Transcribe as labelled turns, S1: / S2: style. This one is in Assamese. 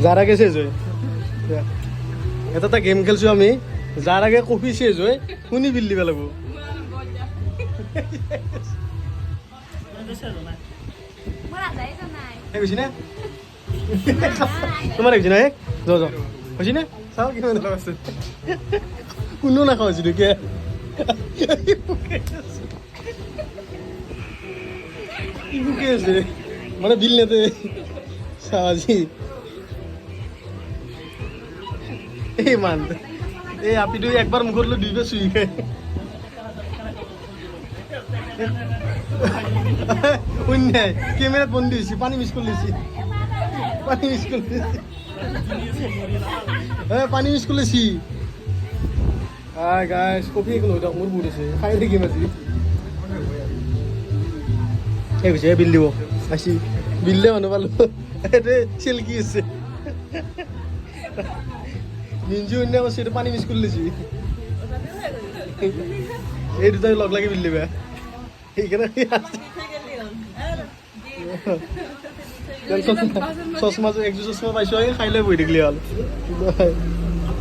S1: যাৰ আগে চেজ হয় এটা গেম খেলছোঁ আমি যাৰ আগে কফি চেজ হয় শুনি বিল দিব লাগিব গৈছি নে তোমাৰ গৈছি না যাওঁ যাওঁ হৈছে নে চাওঁ কিমান আছে কোনো নাখাওঁ আছিলো কে বুকে আছে মানে বিল নেদে চাওঁ আজি এই মান এই আপিটো একবার মুখত লৈ দুইবাৰ চুই খায় শুনাই কেমেৰাত বন্দী হৈছে পানী মিছ কৰি লৈছে পানী মিছ কৰি লৈছে পানী মিছ কৰি লৈছি গাইছ কফি একো নহয় মোৰ বহুত আছে খাই থাকিম আজি এই গৈছে বিল দিব আছি বিল দে মানুহ পালো এইটোৱে চেলকি আছে নিঞ্জু অন্য কৈছে এইটো পানী মিছ কৰি লৈছি এই দুটাই লগ লাগি বিল দিবা সেইকাৰণে চশমা একযোৰ চশমা পাইছো খাই লৈ বহি থাকিলে হ'ল